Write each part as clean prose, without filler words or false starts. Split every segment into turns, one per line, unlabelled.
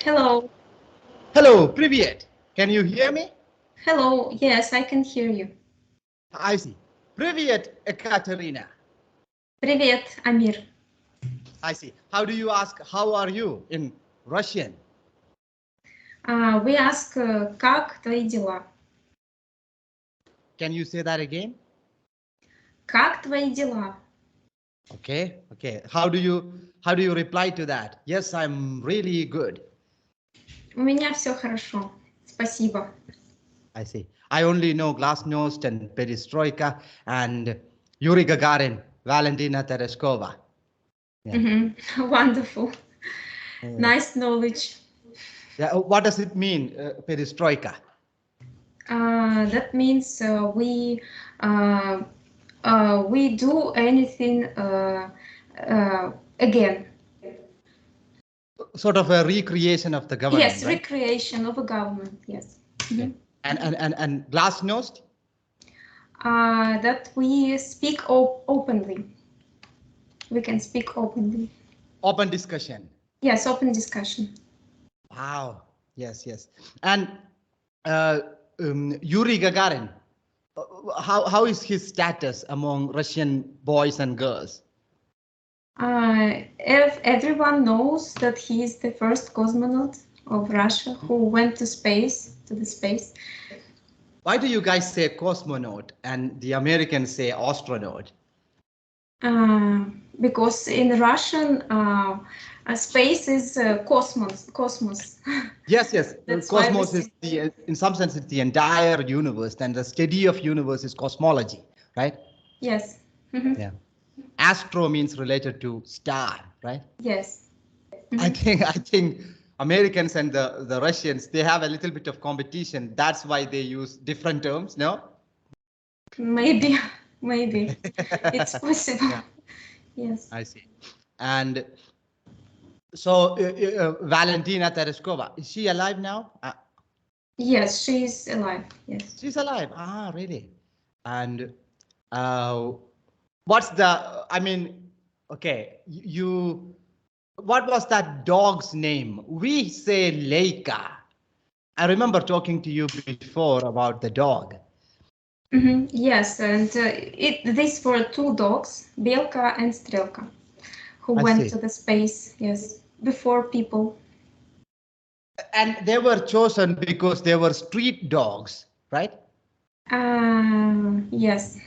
Hello.
Hello, привет. Can you hear me?
Hello. Yes, I can hear you.
I see. Привет, Ekaterina.
Привет, Amir.
I see. How do you ask, how are you in Russian?
We ask, как твои дела?
Can you say that again?
Как твои дела?
Okay. How do you reply to that? Yes, I'm really good.
У меня все хорошо. Спасибо.
I see. I only know Glasnost and Perestroika and Yuri Gagarin, Valentina Tereshkova. Yeah.
Wonderful.
Yeah.
Nice knowledge.
Yeah. What does it mean, Perestroika?
That means we do anything again.
Sort of a recreation of the government,
Yes,
right?
recreation of a government. Yes.
Okay. And Glasnost?
That we speak openly. We can speak openly.
Open discussion.
Yes, open discussion.
Wow. Yes. And Yuri Gagarin, how is his status among Russian boys and girls?
If everyone knows that he is the first cosmonaut of Russia who went to space, to the space.
Why do you guys say cosmonaut and the Americans say astronaut?
Because in Russian, space is cosmos.
Yes.
That's why
Cosmos is in some sense, it's the entire universe, and the study of universe is cosmology, right?
Yes.
Yeah. Astro means related to star, right?
Yes.
I think Americans and the Russians, they have a little bit of competition. That's why they use different terms, no?
Maybe it's possible.
Yeah.
Yes.
I see. And so Valentina Tereshkova, is she alive now?
Yes, she is alive. Yes.
She's alive. Really? And what's the, I mean, okay, what was that dog's name? We say Leica. I remember talking to you before about the dog.
Yes, and these were two dogs, Belka and Strelka, who
I
went
see.
to the space, yes, before people.
And they were chosen because they were street dogs, right?
Yes.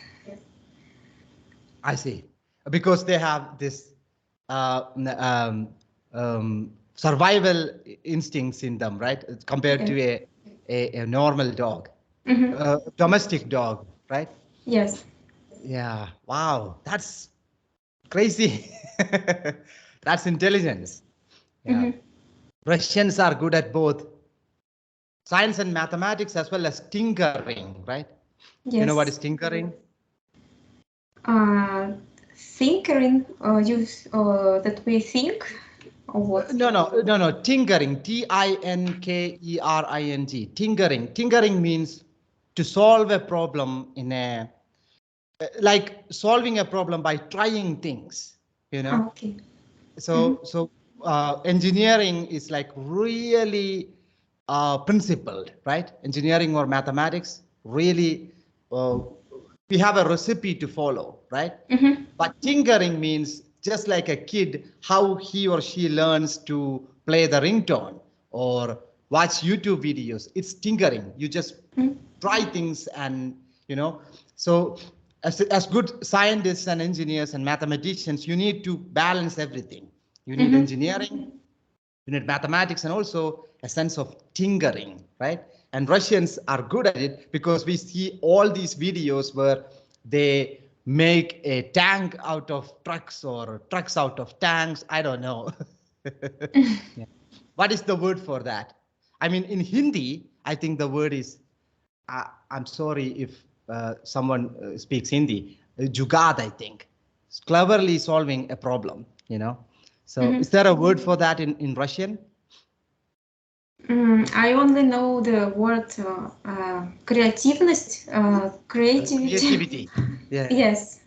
I see. Because they have this survival instincts in them, right? Compared to a normal dog, domestic dog, right?
Yes.
Yeah. Wow. That's crazy. That's intelligence. Yeah. Russians are good at both science and mathematics as well as tinkering, right?
Yes.
You know what is tinkering?
Tinkering, that we think, or what?
No. Tinkering, Tinkering. Tinkering means to solve a problem in a, like solving a problem by trying things, you know?
Okay.
So engineering is like really principled, right? Engineering or mathematics, really, we have a recipe to follow, right? But tinkering means just like a kid, how he or she learns to play the ringtone or watch YouTube videos. It's tinkering. You just try things and, so as good scientists and engineers and mathematicians, you need to balance everything. You need engineering, you need mathematics, and also a sense of tinkering, right? And Russians are good at it because we see all these videos where they make a tank out of trucks or trucks out of tanks. I don't know. Yeah. What is the word for that? I mean, in Hindi, I think the word is, I'm sorry if someone speaks Hindi, jugaad, I think. It's cleverly solving a problem, So is there a word for that in Russian?
I only know the word creativeness, creativity.
Creativity. Yeah.
Yes.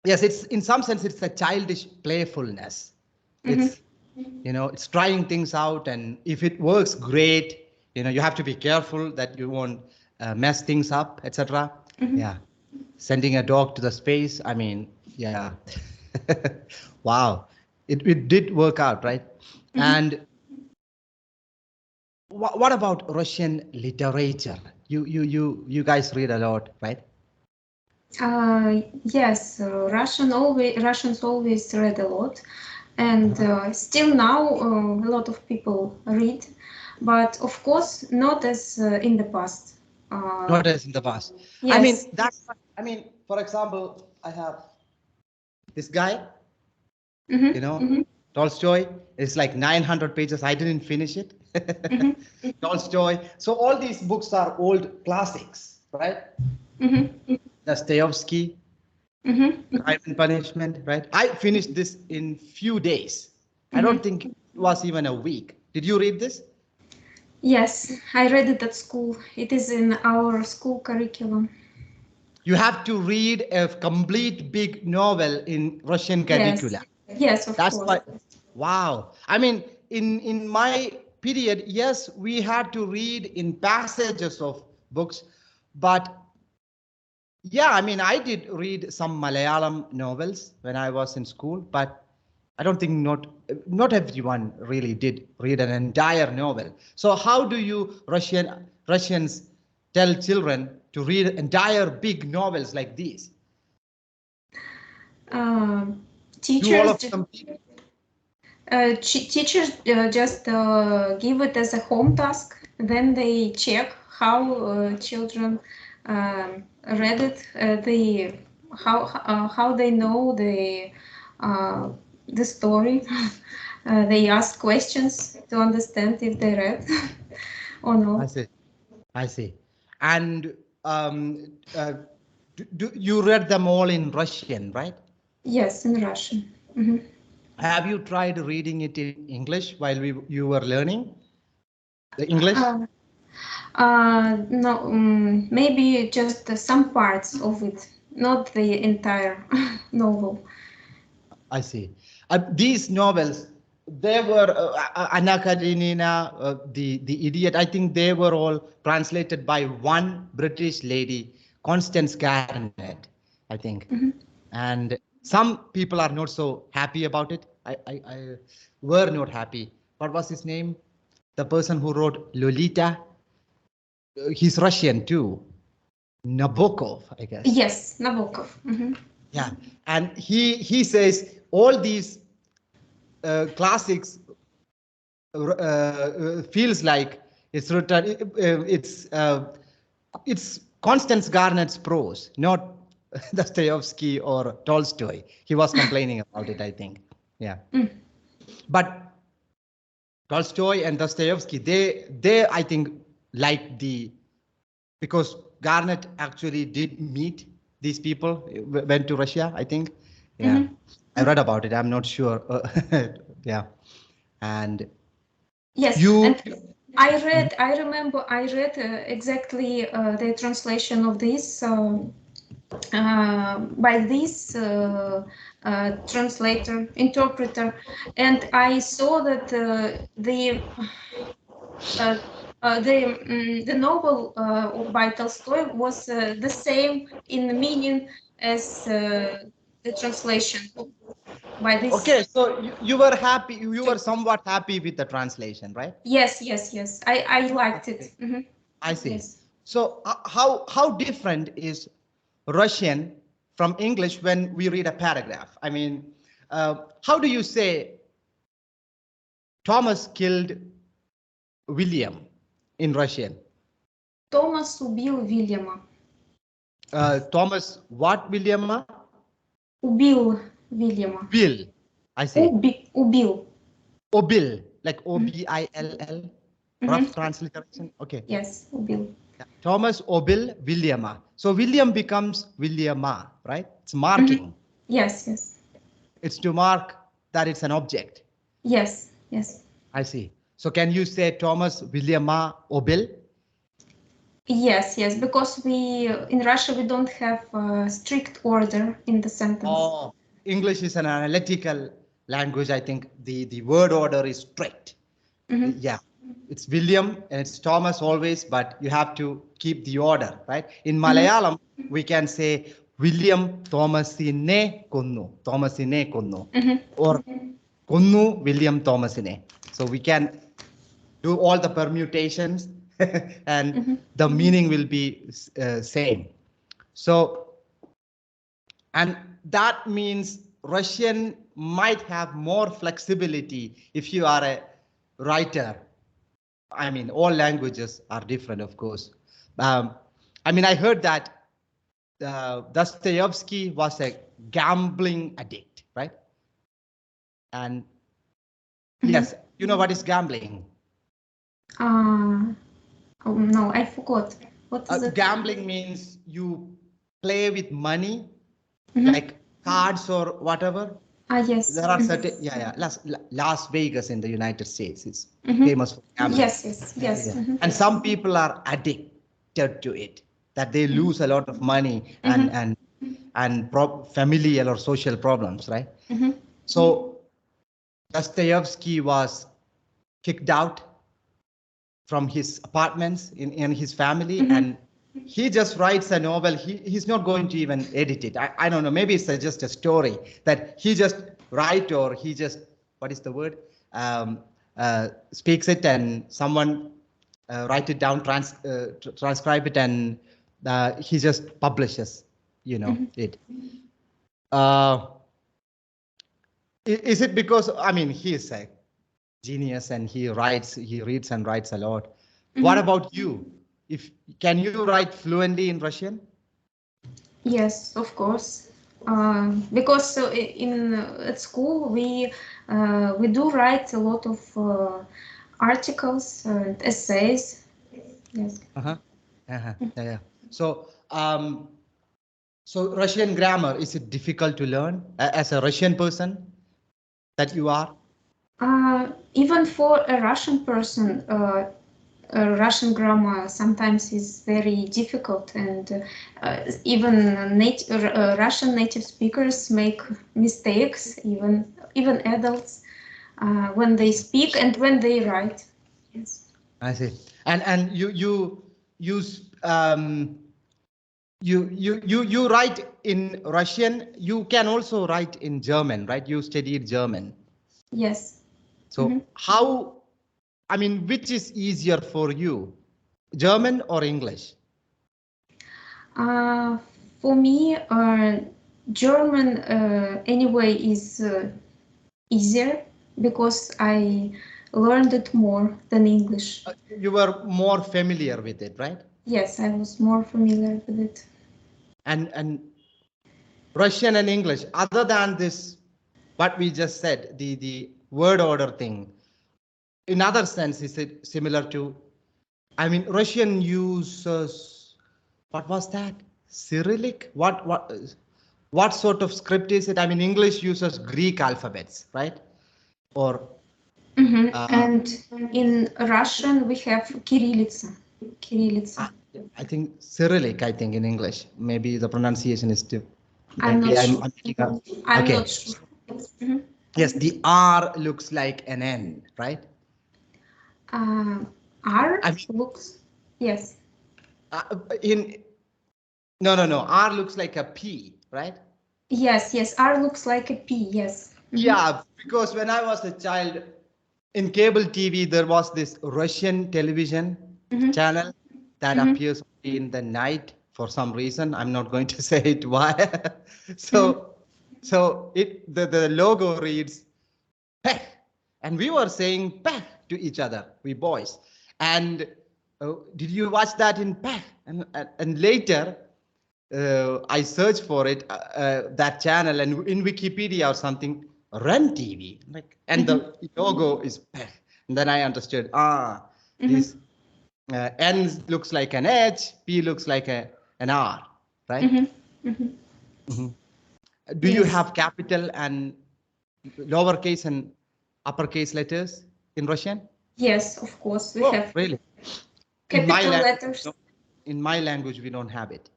Yes, it's in some sense it's a childish playfulness. It's It's trying things out, and if it works, great. You have to be careful that you won't mess things up, etc. Yeah, sending a dog to the space. I mean, yeah. Wow, it did work out, right? And what about Russian literature? You guys read a lot, right?
Yes, Russians always read a lot, and still now a lot of people read, but of course not as in the past.
Not as in the past. I mean,
Yes.
for example, I have this guy,
Mm-hmm.
Tolstoy. It's like 900 pages. I didn't finish it.
Mm-hmm.
Tolstoy. So all these books are old classics, right?
Mm-hmm.
Dostoevsky,
Mm-hmm.
Crime and Punishment, right? I finished this in few days. I don't
Mm-hmm.
think it was even a week. Did you read this?
Yes, I read it at school. It is in our school curriculum.
You have to read a complete big novel in Russian
Yes.
curricula.
Yes, of
That's
course.
why, wow. I mean, in my period, yes, we had to read in passages of books, but yeah, I mean, I did read some Malayalam novels when I was in school, but I don't think not everyone really did read an entire novel. So how do you Russians tell children to read entire big novels like these? Do all
Teachers
of them?
teachers just give it as a home task. Then they check how children read it. They how they know the story. They ask questions to understand if they read or
I
no.
see. I see. And you read them all in Russian, right?
Yes, in Russian. Mhm.
Have you tried reading it in English while you were learning the English?
Uh, no, maybe just some parts of it, not the entire novel.
I see. These novels, they were Anna Karenina, the idiot. I think they were all translated by one British lady, Constance Garnett, I think.
Mhm.
And some people are not so happy about it. I were not happy. What was his name? The person who wrote Lolita. He's Russian too. Nabokov, I guess.
Yes, Nabokov.
Yeah, and he says all these classics feels like it's written. It's Constance Garnett's prose, not Dostoevsky or Tolstoy. He was complaining about it, I think. Yeah,
Mm.
but Tolstoy and Dostoevsky, they I think like because Garnett actually did meet these people, went to Russia, I think. Yeah, I read about it. I'm not sure. Yeah, and
Yes,
you.
and I remember I read exactly the translation of this by this translator, interpreter, and I saw that uh, the novel by Tolstoy was the same in meaning as the translation by this.
Okay, so you were happy. You were somewhat happy with the translation, right?
Yes, yes, yes. I liked it.
I see.
Yes.
So how different is Russian from English when we read a paragraph? I mean, how do you say Thomas killed William in Russian?
Томас убил Вильяма.
Thomas what William?
Убил Вильяма.
Bill. I see.
Убил.
Obil, like Obill. Rough
Мгм.
transliteration. Okay.
Yes, убил.
Thomas Obil Williama. So William becomes Williama, right? It's marking.
Yes, yes.
It's to mark that it's an object.
Yes, yes.
I see. So can you say Thomas Williama Obil?
Yes, yes, because we in Russia we don't have strict order in the sentence.
Oh, English is an analytical language, I think the word order is strict. Yeah, it's William and it's Thomas always, but you have to keep the order, right? In Malayalam, we can say William Thomasine konnu, Thomasine konnu, or konnu William Thomasine. So we can do all the permutations and the meaning will be same. So, and that means Russian might have more flexibility if you are a writer. I mean, all languages are different, of course. I mean, I heard that Dostoevsky was a gambling addict, right? And yes, you know what is gambling?
Oh, no, I forgot. What is it?
Gambling means you play with money, like cards or whatever.
Yes.
There are certain, Las Vegas in the United States is famous for gambling.
Yes.
And some people are addicted to it, that they lose a lot of money and familial or social problems, right? So Dostoevsky was kicked out from his apartments in his family, and he just writes a novel. He's not going to even edit it. I don't know, maybe it's just a story that he just write, or he just, what is the word, speaks it, and someone write it down, transcribe it, and he just publishes, it. Is it because, I mean, he is a genius and he reads and writes a lot. What about you? Can you write fluently in Russian?
Yes, of course. Because in at school we do write a lot of articles and essays. Yes.
Yeah. So so Russian grammar, is it difficult to learn as a Russian person that you are?
Even for a Russian person, Russian grammar sometimes is very difficult, and even Russian native speakers make mistakes, even adults, when they speak and when they write. Yes.
I see. And you use you write in Russian. You can also write in German, right? You studied German.
Yes.
So how, I mean, which is easier for you, German or English?
For me, German anyway is easier because I learned it more than English.
You were more familiar with it, right?
Yes, I was more familiar with it.
And Russian and English, other than this, what we just said, the word order thing, in other sense, is it similar to, I mean, Russian uses, what was that? Cyrillic? What sort of script is it? I mean, English uses Greek alphabets, right? Or
and in Russian we have Kirillitsa.
I think Cyrillic, I think in English. Maybe the pronunciation is too.
I'm not sure. I'm
Okay.
not sure.
Yes, the R looks like an N, right?
R looks, yes.
No. R looks like a P, right?
Yes. R looks like a P, yes.
Yeah, because when I was a child, in cable TV, there was this Russian television channel that appears in the night for some reason. I'm not going to say it why. So the logo reads Peh, and we were saying Peh to each other, we boys. And did you watch that in Peh? And later I searched for it, that channel, and in Wikipedia or something, Run TV, like, and the logo is Peh. And then I understood, this N looks like an H, P looks like an R, right? Do you have capital and lowercase and uppercase letters in Russian?
Yes, of course, we have.
Really?
Capital letters.
In my language, we don't have it.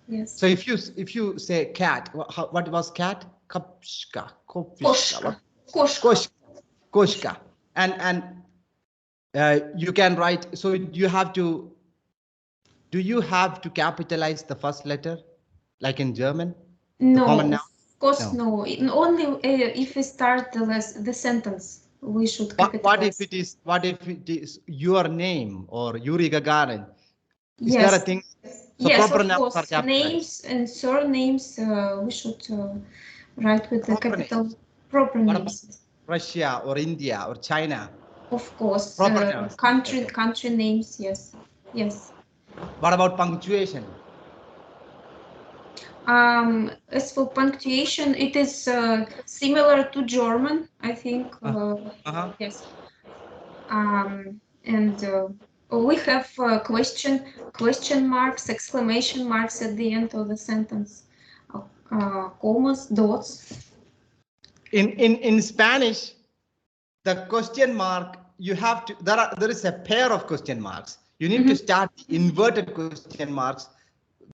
Yes.
So if you say cat, what was cat? Kopshka,
Koshka.
Koshka. And you can write, so you have to, do you have to capitalize the first letter, like in German? The common
No,
noun?
of course
No.
no. Only if we start the sentence, we should
What if
capitalize.
it is, what if it is your name or Yuri Gagarin? Is there a
Yes,
thing? So
yes,
proper
of
nouns are
course.
capitalized.
Names and surnames we should write with the
Proper
capital
names.
proper
What about
names.
Russia or India or China?
Of course,
Proper nouns. Okay.
country names. Yes, yes.
What about punctuation?
As for punctuation, it is similar to German, I think.
Uh-huh.
Yes. And we have question marks, exclamation marks at the end of the sentence, commas, dots.
In Spanish, the question mark, you have to, there is a pair of question marks. You need to start inverted question marks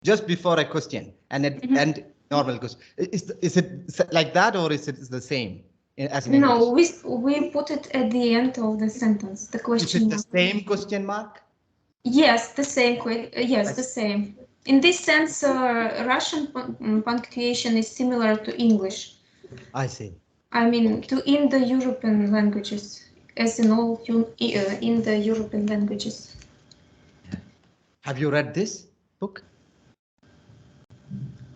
just before a question and normal question. Is it like that, or is it the same as in English?
No, we put it at the end of the sentence, the
Is
question
it the
mark.
same question mark?
Yes, the same. Yes, the
Yes.
same. In this sense, Russian punctuation is similar to English.
I see.
I mean,
Okay.
to Indo-European languages, as in all Indo-European languages.
Have you read this book?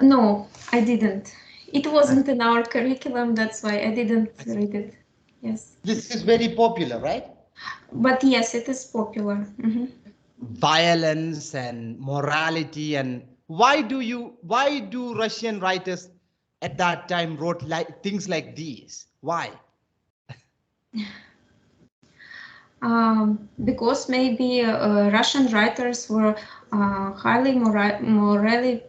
No, I didn't. It wasn't in our curriculum, that's why I didn't read it. Yes.
This is very popular, right?
But yes, it is popular.
Violence and morality, and why do Russian writers at that time wrote like things like these? Why?
Because maybe Russian writers were highly morally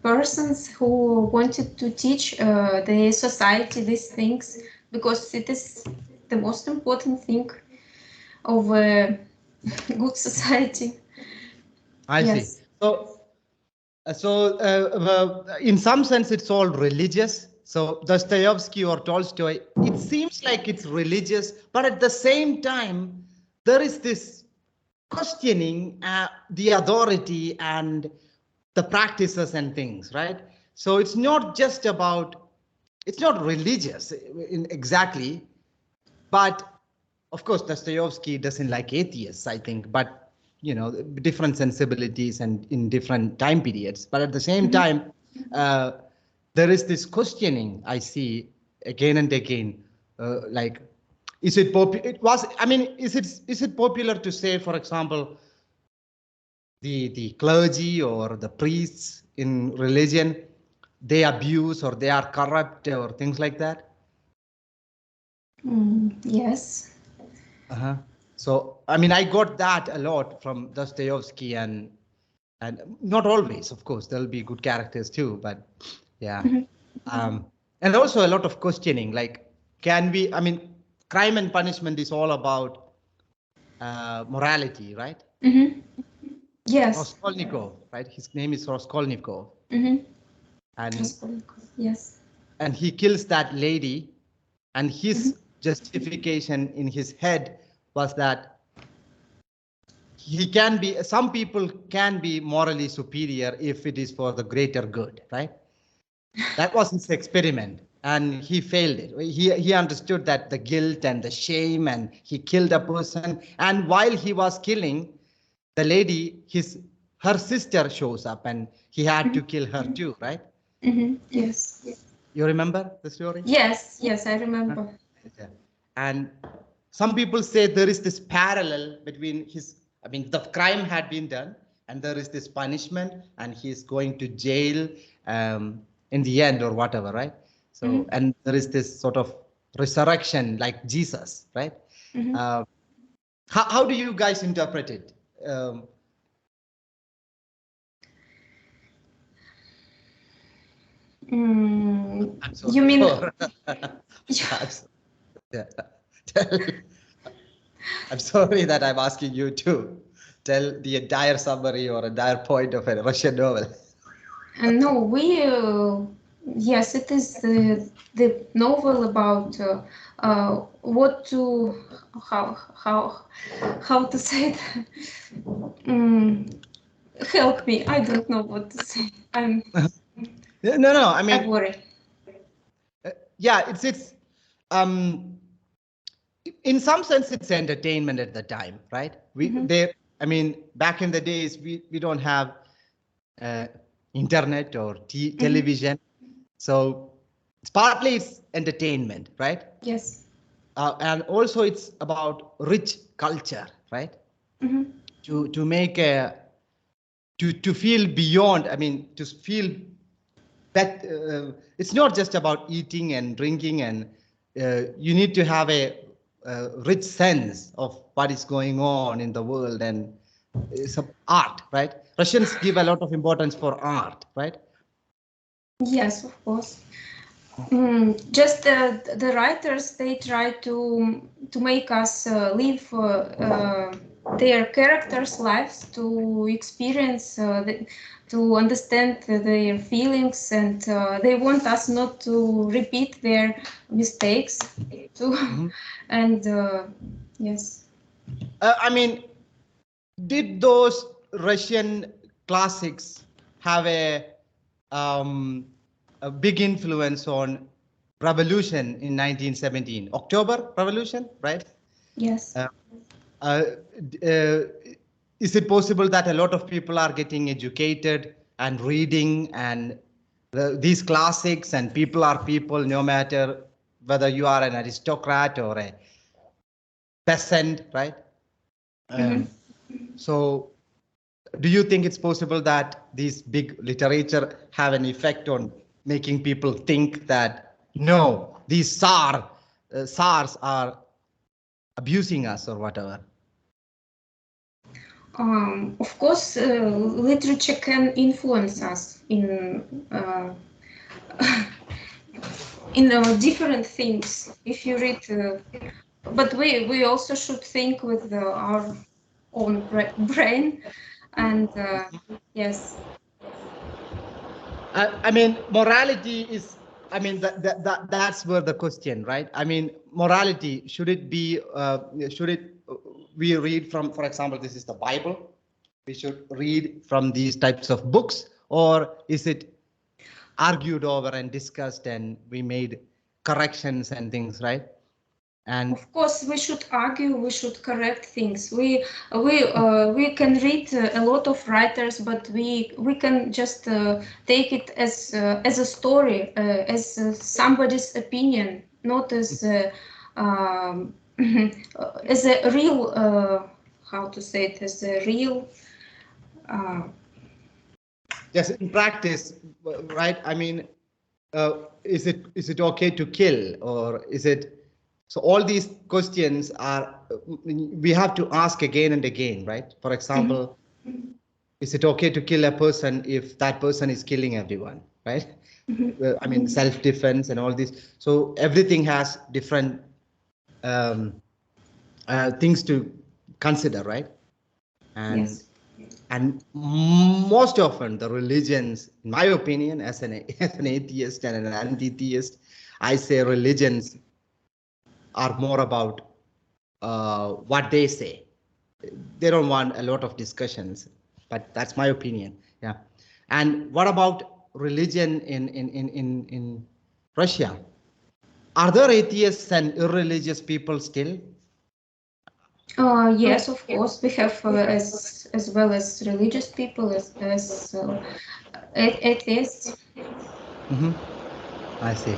persons who wanted to teach the society these things, because it is the most important thing of a good society.
I
Yes.
see. So in some sense, it's all religious. So Dostoevsky or Tolstoy, it seems like it's religious, but at the same time, there is this questioning the authority and the practices and things, right? So it's not just about, it's not religious exactly, but of course, Dostoevsky doesn't like atheists, I think, but different sensibilities and in different time periods. But at the same time, uh, there is this questioning I see again and again, like, is it popular? It was. I mean, is it popular to say, for example, the clergy or the priests in religion, they abuse or they are corrupt or things like that?
Yes.
Uh-huh. So, I mean, I got that a lot from Dostoevsky, and not always, of course, there'll be good characters too, but yeah. And also a lot of questioning, like, can we, I mean, Crime and Punishment is all about morality, right?
Yes.
Raskolnikov, right? His name is Raskolnikov, and
Yes.
and he kills that lady, and his justification in his head was that some people can be morally superior if it is for the greater good, right? That was his experiment, and he failed it. He understood that the guilt and the shame, and he killed a person, and while he was killing the lady, her sister shows up, and he had to kill her too, right?
Yes.
You remember the story?
Yes. Yes, I remember.
Yeah. And some people say there is this parallel between I mean, the crime had been done, and there is this punishment, and he's going to jail in the end or whatever, right? So, and there is this sort of resurrection like Jesus, right? How do you guys interpret it? I'm sorry
You mean
for. Yeah. I'm sorry that I'm asking you to tell the entire summary or entire point of a Russian novel.
no, Yes, it is the novel about what to how to say it. Help me! I don't know what to say.
No. I
I'm
mean,
worried.
yeah, it's um, in some sense it's entertainment at the time, right? I mean, back in the days we don't have uh, internet or television, so it's partly it's entertainment, right?
Yes.
And also it's about rich culture, right? To make a to feel beyond. I mean, to feel that it's not just about eating and drinking, and you need to have a rich sense of what is going on in the world, and some art, right? Russians give a lot of importance for art, right?
Yes, of course. Just the writers, they try to make us live their characters' lives, to experience, to understand their feelings, and they want us not to repeat their mistakes. To and yes.
I mean, did those Russian classics have a big influence on revolution in 1917, October Revolution, right?
Yes.
Uh, uh, uh, is it possible that a lot of people are getting educated and reading and these classics, and people are people no matter whether you are an aristocrat or a peasant, right? So do you think it's possible that these big literature have an effect on making people think that no, these SARs are abusing us or whatever?
Of course, literature can influence us in different things. If you read, but we also should think with our own brain, and yes.
I mean, morality is. I mean, that's where the question, right? I mean, morality, should it be? Should it? We read from, for example, this is the Bible. We should read from these types of books, or is it argued over and discussed, and we made corrections and things, right? And
Of course, we should argue. We should correct things. We can read a lot of writers, but we can just take it as a story, as somebody's opinion, not as um, as a real. How to say it? As a real. Uh,
just in practice, right? I mean, is it okay to kill, or is it? So all these questions are we have to ask again and again, right? For example, is it okay to kill a person if that person is killing everyone, right? I mean, self-defense and all this. So everything has different um, things to consider, right? And
yes.
and most often the religions, in my opinion, as an as an atheist and an anti-theist, I say religions are more about what they say. They don't want a lot of discussions, but that's my opinion. Yeah. And what about religion in Russia? Are there atheists and irreligious people still?
Yes, of course, we have as well as religious people as atheists.
Hmm. I see.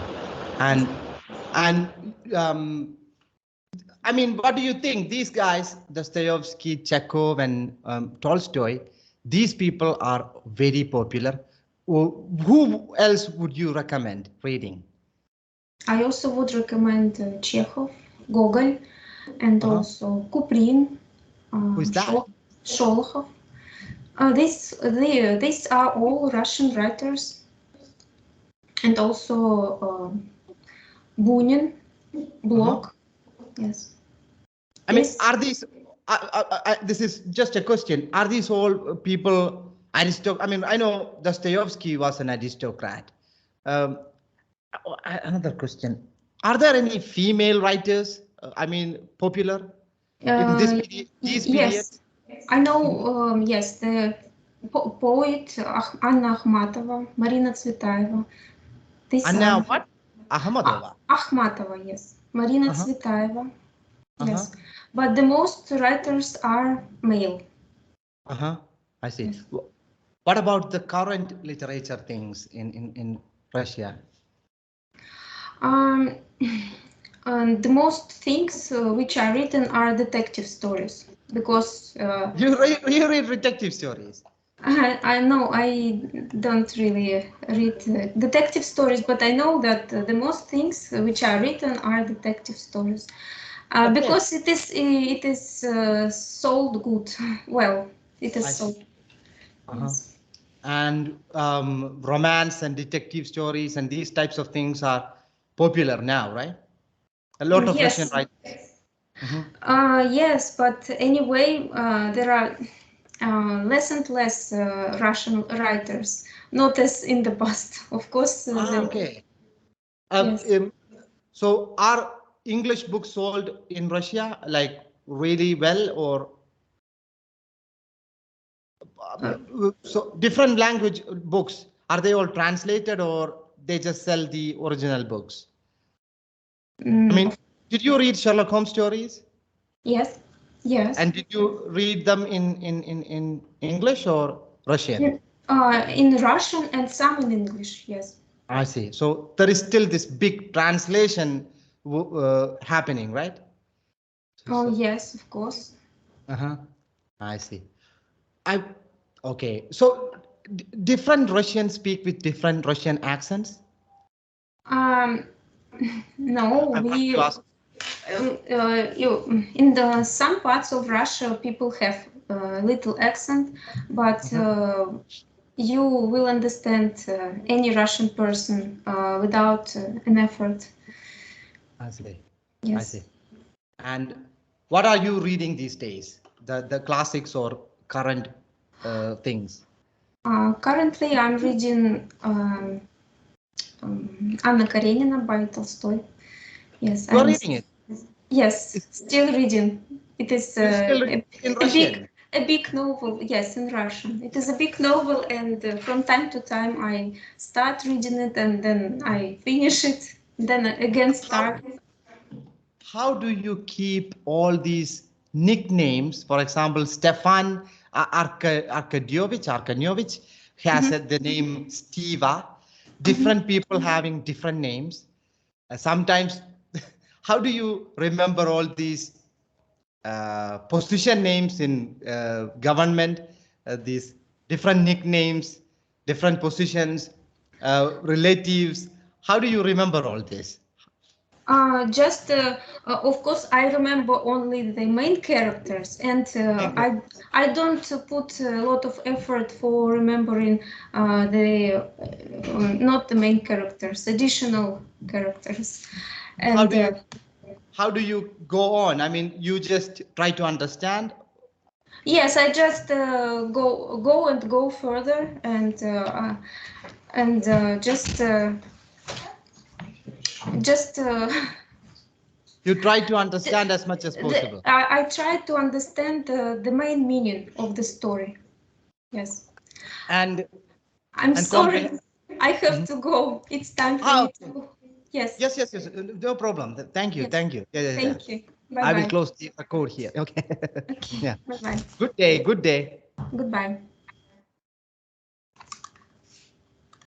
And and I mean, what do you think? These guys, Dostoevsky, Chekhov, and Tolstoy, these people are very popular. Who else would you recommend reading?
I also would recommend Chekhov, Gogol, and
Uh-huh.
also Kuprin,
Who is that?
Sholokhov. These are all Russian writers, and also Bunin,
Uh-huh.
Blok. Yes,
I mean,
this.
are these? This is just a question. Are these all people I mean, I know Dostoevsky was an aristocrat. Um, Another question. Are there any female writers, I mean, popular in this period, these periods?
Yes, I know. Yes, the poet Anna Akhmatova, Marina Tsvetaeva. These
Anna
are
what? Ahmadova.
Akhmatova. Yes, Marina
Uh-huh.
Tsvetaeva.
Uh-huh.
Yes, but the most writers are male.
Uh-huh. I see.
Yes.
What about the current literature things in Russia?
Um, and the most things which are written are detective stories because
You read detective stories.
I know I don't really read detective stories, but I know that the most things which are written are detective stories
Okay.
because it is sold good. Well, it is
I see.
sold.
Uh-huh.
Yes.
And romance and detective stories and these types of things are popular now, right? A lot of Russian
Yes.
writers. Mhm.
Yes, but anyway, there are less and less Russian writers, not as in the past. Of course,
Okay.
yes.
Um, so are English books sold in Russia like really well, or
Uh,
so different language books, are they all translated or they just sell the original books? I
mm,
mean, did you read Sherlock Holmes stories?
yes, yes.
And did you read them in English or Russian?
In Russian and some in English, yes.
I see. So there is still this big translation happening, right?
Oh,
So,
yes, of course.
uh-huh. I see. I okay. So different Russians speak with different Russian accents.
Um, no,
I want
we
to ask.
in the some parts of Russia people have little accent, but
Uh-huh.
you will understand any Russian person without an effort.
I see. I see.
Yes.
And what are you reading these days? The classics or current things?
Currently, I'm reading Anna Karenina by Tolstoy. Yes,
You are
I'm
reading it.
yes
It's,
still reading. It is
you're still reading in Russian.
a big novel. Yes, in Russian. It is a big novel, and from time to time I start reading it, and then I finish it. Then again
How
start.
how do you keep all these nicknames? For example, Stefan Arkadiovich has
Mhm,
the name Stiva.
mhm.
Different people having different names. Sometimes, how do you remember all these position names in government? These different nicknames, different positions, relatives. How do you remember all this?
Just of course I remember only the main characters, and I don't put a lot of effort for remembering the not the main characters, additional characters,
How
and
do you how do you go on? I mean, you just try to understand.
yes, I just go and go further, and just
You try to understand as much as possible.
I try to understand the main meaning of the story. Yes.
And
I'm
and comprehend.
sorry. I have
Mhm.
to go. It's time for me to
Okay.
go. Yes.
Yes, yes, yes. No problem. Thank you.
Yes.
Thank you. Yeah, yeah, yeah.
Thank you. Bye
I will
bye.
close the record here. Okay.
Okay.
Yeah.
Bye bye.
Good day. Good day.
Goodbye.